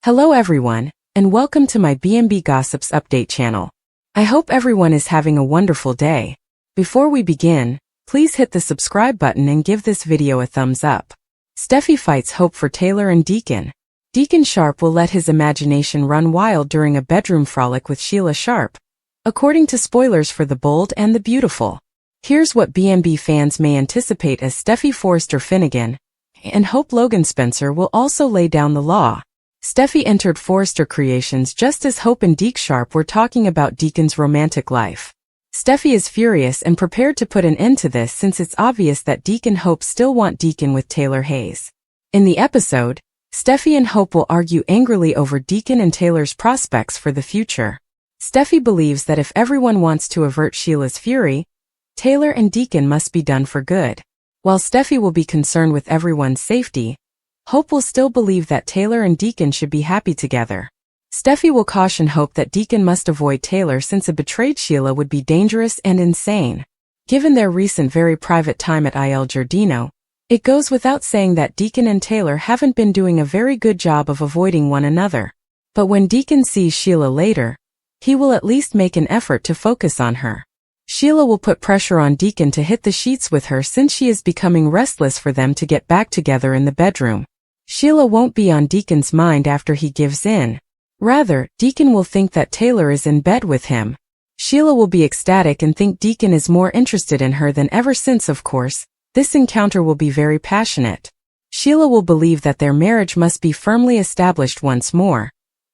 Hello everyone, and welcome to my B&B Gossips update channel. I hope everyone is having a wonderful day. Before we begin, please hit the subscribe button and give this video a thumbs up. Steffy fights hope for Taylor and Deacon. Deacon Sharp will let his imagination run wild during a bedroom frolic with Sheila Sharp, according to spoilers for The Bold and the Beautiful. Here's what B&B fans may anticipate as Steffy Forrester Finnegan and Hope Logan Spencer will also lay down the law. Steffy entered Forrester Creations just as Hope and Deke Sharp were talking about Deacon's romantic life. Steffy is furious and prepared to put an end to this since it's obvious that Deke and Hope still want Deacon with Taylor Hayes. In the episode, Steffy and Hope will argue angrily over Deacon and Taylor's prospects for the future. Steffy believes that if everyone wants to avert Sheila's fury, Taylor and Deacon must be done for good. While Steffy will be concerned with everyone's safety, Hope will still believe that Taylor and Deacon should be happy together. Steffy will caution Hope that Deacon must avoid Taylor since a betrayed Sheila would be dangerous and insane. Given their recent very private time at Il Giardino, it goes without saying that Deacon and Taylor haven't been doing a very good job of avoiding one another. But when Deacon sees Sheila later, he will at least make an effort to focus on her. Sheila will put pressure on Deacon to hit the sheets with her since she is becoming restless for them to get back together in the bedroom. Sheila won't be on Deacon's mind after he gives in. Rather, Deacon will think that Taylor is in bed with him. Sheila will be ecstatic and think Deacon is more interested in her than ever since, of course, this encounter will be very passionate. Sheila will believe that their marriage must be firmly established once more.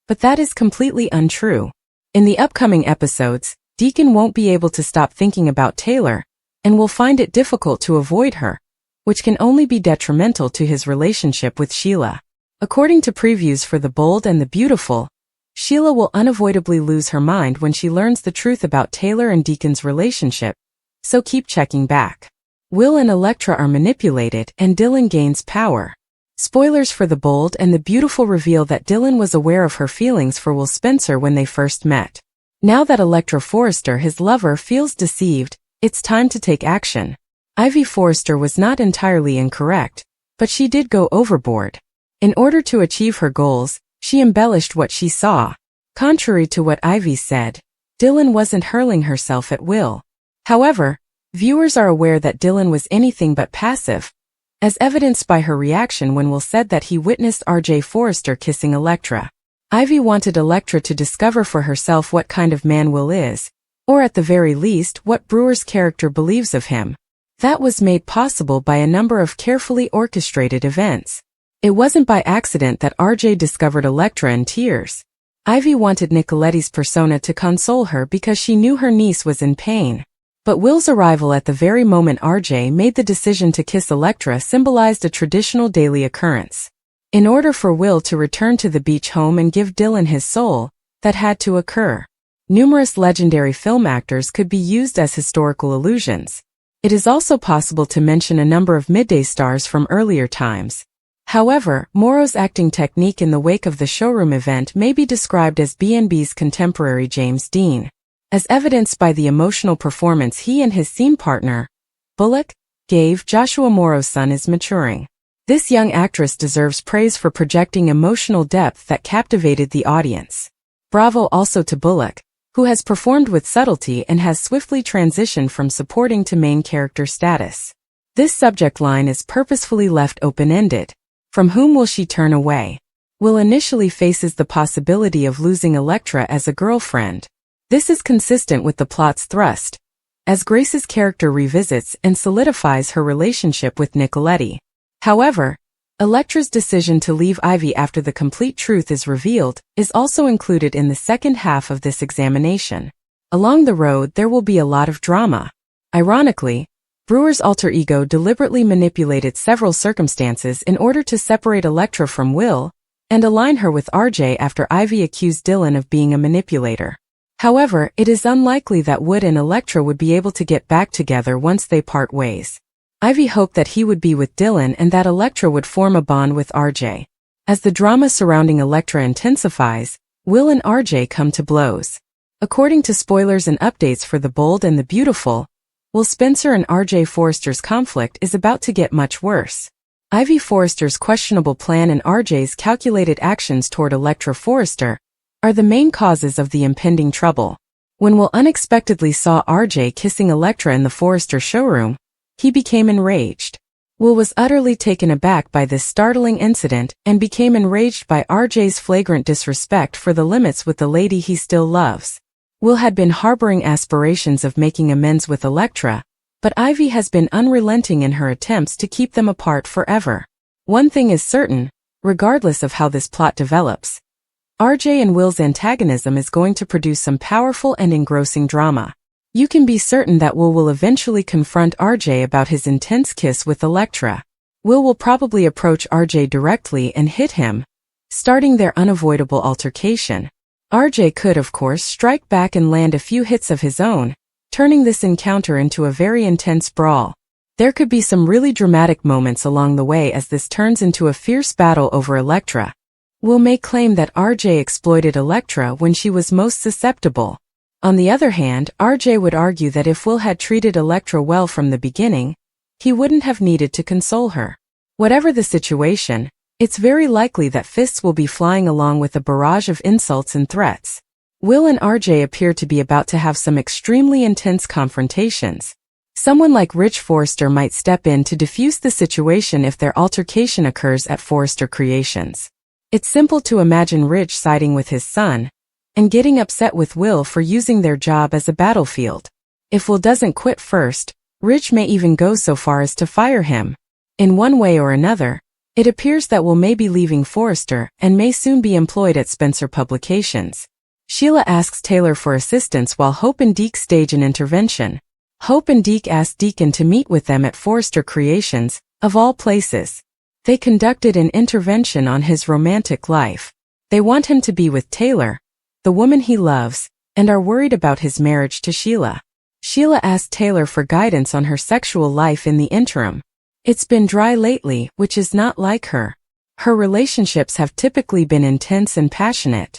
But that is completely untrue. In the upcoming episodes, Deacon won't be able to stop thinking about Taylor, and will find it difficult to avoid her, which can only be detrimental to his relationship with Sheila. According to previews for The Bold and the Beautiful, Sheila will unavoidably lose her mind when she learns the truth about Taylor and Deacon's relationship, so keep checking back. Will and Elektra are manipulated and Dylan gains power. Spoilers for The Bold and the Beautiful reveal that Dylan was aware of her feelings for Will Spencer when they first met. Now that Elektra Forrester, his lover, feels deceived, it's time to take action. Ivy Forrester was not entirely incorrect, but she did go overboard. In order to achieve her goals, she embellished what she saw. Contrary to what Ivy said, Dylan wasn't hurling herself at Will. However, viewers are aware that Dylan was anything but passive, as evidenced by her reaction when Will said that he witnessed RJ Forrester kissing Elektra. Ivy wanted Elektra to discover for herself what kind of man Will is, or at the very least what Brewer's character believes of him. That was made possible by a number of carefully orchestrated events. It wasn't by accident that RJ discovered Elektra in tears. Ivy wanted Nicoletti's persona to console her because she knew her niece was in pain. But Will's arrival at the very moment RJ made the decision to kiss Elektra symbolized a traditional daily occurrence. In order for Will to return to the beach home and give Dylan his soul, that had to occur. Numerous legendary film actors could be used as historical allusions. It is also possible to mention a number of midday stars from earlier times. However, Morrow's acting technique in the wake of the showroom event may be described as B&B's contemporary James Dean. As evidenced by the emotional performance he and his scene partner, Bullock, gave, Joshua Morrow's son is maturing. This young actress deserves praise for projecting emotional depth that captivated the audience. Bravo also to Bullock, who has performed with subtlety and has swiftly transitioned from supporting to main character status. This subject line is purposefully left open-ended. From whom will she turn away? Will initially faces the possibility of losing Elektra as a girlfriend. This is consistent with the plot's thrust, as Grace's character revisits and solidifies her relationship with Nicoletti. However, Elektra's decision to leave Ivy after the complete truth is revealed is also included in the second half of this examination. Along the road there will be a lot of drama. Ironically, Brewer's alter ego deliberately manipulated several circumstances in order to separate Elektra from Will and align her with RJ after Ivy accused Dylan of being a manipulator. However, it is unlikely that Wood and Elektra would be able to get back together once they part ways. Ivy hoped that he would be with Dylan and that Elektra would form a bond with RJ. As the drama surrounding Elektra intensifies, Will and RJ come to blows. According to spoilers and updates for The Bold and the Beautiful, Will Spencer and RJ Forrester's conflict is about to get much worse. Ivy Forrester's questionable plan and RJ's calculated actions toward Elektra Forrester are the main causes of the impending trouble. When Will unexpectedly saw RJ kissing Elektra in the Forrester showroom, he became enraged. Will was utterly taken aback by this startling incident and became enraged by RJ's flagrant disrespect for the limits with the lady he still loves. Will had been harboring aspirations of making amends with Elektra, but Ivy has been unrelenting in her attempts to keep them apart forever. One thing is certain, regardless of how this plot develops, RJ and Will's antagonism is going to produce some powerful and engrossing drama. You can be certain that Will eventually confront RJ about his intense kiss with Elektra. Will probably approach RJ directly and hit him, starting their unavoidable altercation. RJ could, of course, strike back and land a few hits of his own, turning this encounter into a very intense brawl. There could be some really dramatic moments along the way as this turns into a fierce battle over Elektra. Will may claim that RJ exploited Elektra when she was most susceptible. On the other hand, RJ would argue that if Will had treated Elektra well from the beginning, he wouldn't have needed to console her. Whatever the situation, it's very likely that fists will be flying along with a barrage of insults and threats. Will and RJ appear to be about to have some extremely intense confrontations. Someone like Rich Forrester might step in to defuse the situation if their altercation occurs at Forrester Creations. It's simple to imagine Rich siding with his son and getting upset with Will for using their job as a battlefield. If Will doesn't quit first, Rich may even go so far as to fire him. In one way or another, it appears that Will may be leaving Forrester and may soon be employed at Spencer Publications. Sheila asks Taylor for assistance while Hope and Deke stage an intervention. Hope and Deke ask Deacon to meet with them at Forrester Creations, of all places. They conducted an intervention on his romantic life. They want him to be with Taylor, the woman he loves, and are worried about his marriage to Sheila. Sheila asked Taylor for guidance on her sexual life in the interim. It's been dry lately, which is not like her. Her relationships have typically been intense and passionate.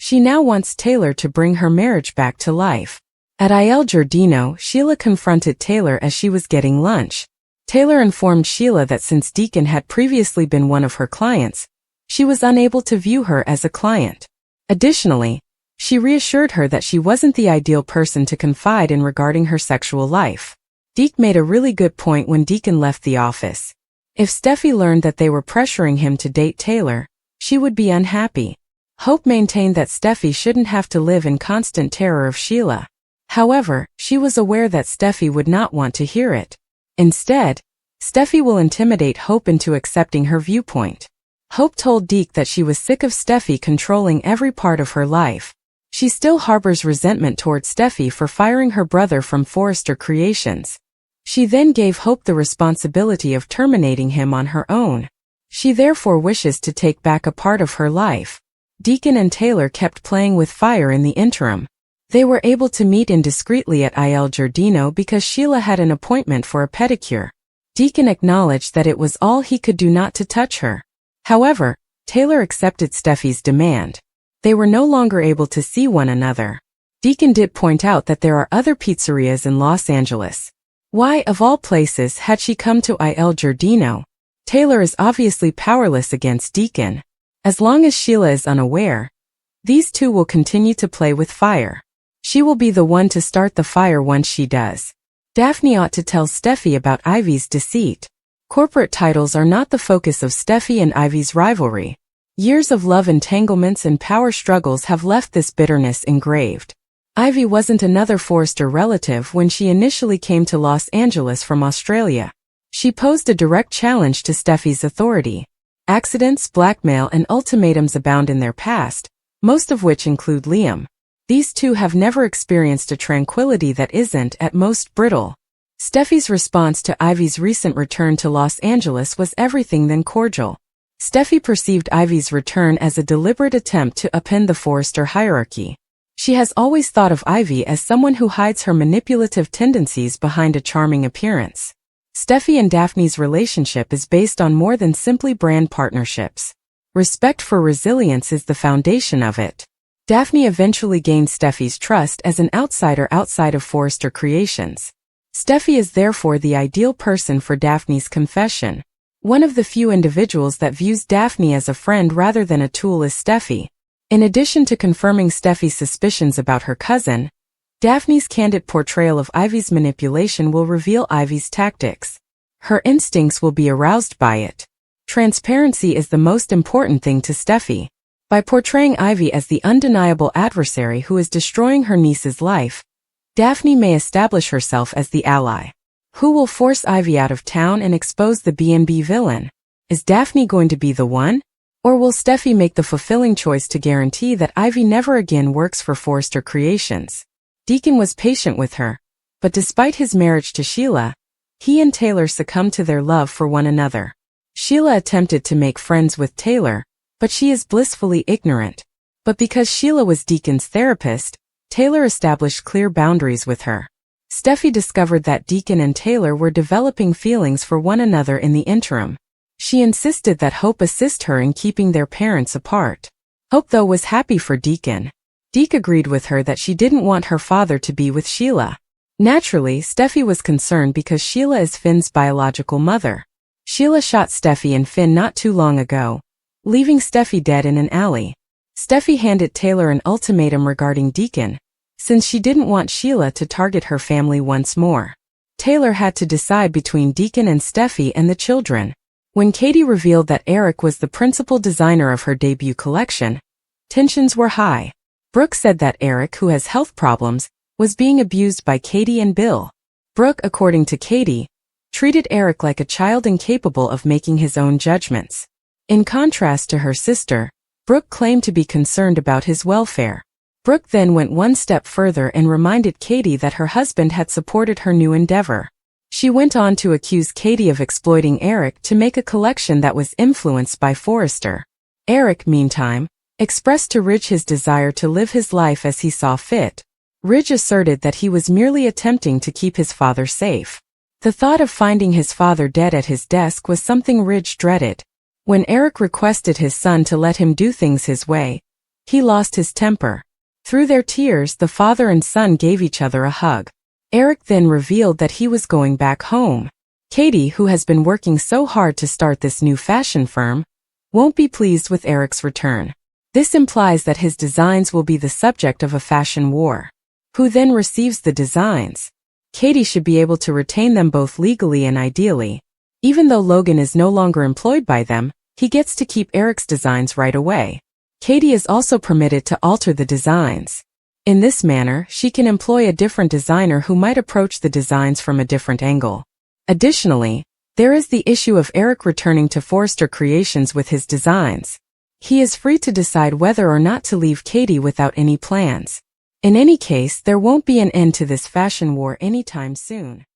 She now wants Taylor to bring her marriage back to life. At Il Giardino, Sheila confronted Taylor as she was getting lunch. Taylor informed Sheila that since Deacon had previously been one of her clients, she was unable to view her as a client. Additionally, she reassured her that she wasn't the ideal person to confide in regarding her sexual life. Deke made a really good point when Deacon left the office. If Steffy learned that they were pressuring him to date Taylor, she would be unhappy. Hope maintained that Steffy shouldn't have to live in constant terror of Sheila. However, she was aware that Steffy would not want to hear it. Instead, Steffy will intimidate Hope into accepting her viewpoint. Hope told Deke that she was sick of Steffy controlling every part of her life. She still harbors resentment toward Steffy for firing her brother from Forrester Creations. She then gave Hope the responsibility of terminating him on her own. She therefore wishes to take back a part of her life. Deacon and Taylor kept playing with fire in the interim. They were able to meet indiscreetly at Il Giardino because Sheila had an appointment for a pedicure. Deacon acknowledged that it was all he could do not to touch her. However, Taylor accepted Steffy's demand. They were no longer able to see one another. Deacon did point out that there are other pizzerias in Los Angeles. Why, of all places, had she come to Il Giardino? Taylor is obviously powerless against Deacon. As long as Sheila is unaware, these two will continue to play with fire. She will be the one to start the fire once she does. Daphne ought to tell Steffy about Ivy's deceit. Corporate titles are not the focus of Steffy and Ivy's rivalry. Years of love entanglements and power struggles have left this bitterness engraved. Ivy wasn't another Forrester relative when she initially came to Los Angeles from Australia. She posed a direct challenge to Steffy's authority. Accidents, blackmail, and ultimatums abound in their past, most of which include Liam. These two have never experienced a tranquility that isn't, at most, brittle. Steffy's response to Ivy's recent return to Los Angeles was everything than cordial. Steffy perceived Ivy's return as a deliberate attempt to upend the Forrester hierarchy. She has always thought of Ivy as someone who hides her manipulative tendencies behind a charming appearance. Steffy and Daphne's relationship is based on more than simply brand partnerships. Respect for resilience is the foundation of it. Daphne eventually gained Steffy's trust as an outsider outside of Forrester Creations. Steffy is therefore the ideal person for Daphne's confession. One of the few individuals that views Daphne as a friend rather than a tool is Steffy. In addition to confirming Steffy's suspicions about her cousin, Daphne's candid portrayal of Ivy's manipulation will reveal Ivy's tactics. Her instincts will be aroused by it. Transparency is the most important thing to Steffy. By portraying Ivy as the undeniable adversary who is destroying her niece's life, Daphne may establish herself as the ally. Who will force Ivy out of town and expose the B&B villain? Is Daphne going to be the one? Or will Steffy make the fulfilling choice to guarantee that Ivy never again works for Forrester Creations? Deacon was patient with her, but despite his marriage to Sheila, he and Taylor succumbed to their love for one another. Sheila attempted to make friends with Taylor, but she is blissfully ignorant. But because Sheila was Deacon's therapist, Taylor established clear boundaries with her. Steffy discovered that Deacon and Taylor were developing feelings for one another in the interim. She insisted that Hope assist her in keeping their parents apart. Hope, though, was happy for Deacon. Deke agreed with her that she didn't want her father to be with Sheila. Naturally, Steffy was concerned because Sheila is Finn's biological mother. Sheila shot Steffy and Finn not too long ago, leaving Steffy dead in an alley. Steffy handed Taylor an ultimatum regarding Deacon, since she didn't want Sheila to target her family once more. Taylor had to decide between Deacon and Steffy and the children. When Katie revealed that Eric was the principal designer of her debut collection, tensions were high. Brooke said that Eric, who has health problems, was being abused by Katie and Bill. Brooke, according to Katie, treated Eric like a child incapable of making his own judgments. In contrast to her sister, Brooke claimed to be concerned about his welfare. Brooke then went one step further and reminded Katie that her husband had supported her new endeavor. She went on to accuse Katie of exploiting Eric to make a collection that was influenced by Forrester. Eric, meantime, expressed to Ridge his desire to live his life as he saw fit. Ridge asserted that he was merely attempting to keep his father safe. The thought of finding his father dead at his desk was something Ridge dreaded. When Eric requested his son to let him do things his way, he lost his temper. Through their tears, the father and son gave each other a hug. Eric then revealed that he was going back home. Katie, who has been working so hard to start this new fashion firm, won't be pleased with Eric's return. This implies that his designs will be the subject of a fashion war. Who then receives the designs? Katie should be able to retain them both legally and ideally. Even though Logan is no longer employed by them, he gets to keep Eric's designs right away. Katie is also permitted to alter the designs. In this manner, she can employ a different designer who might approach the designs from a different angle. Additionally, there is the issue of Eric returning to Forrester Creations with his designs. He is free to decide whether or not to leave Katie without any plans. In any case, there won't be an end to this fashion war anytime soon.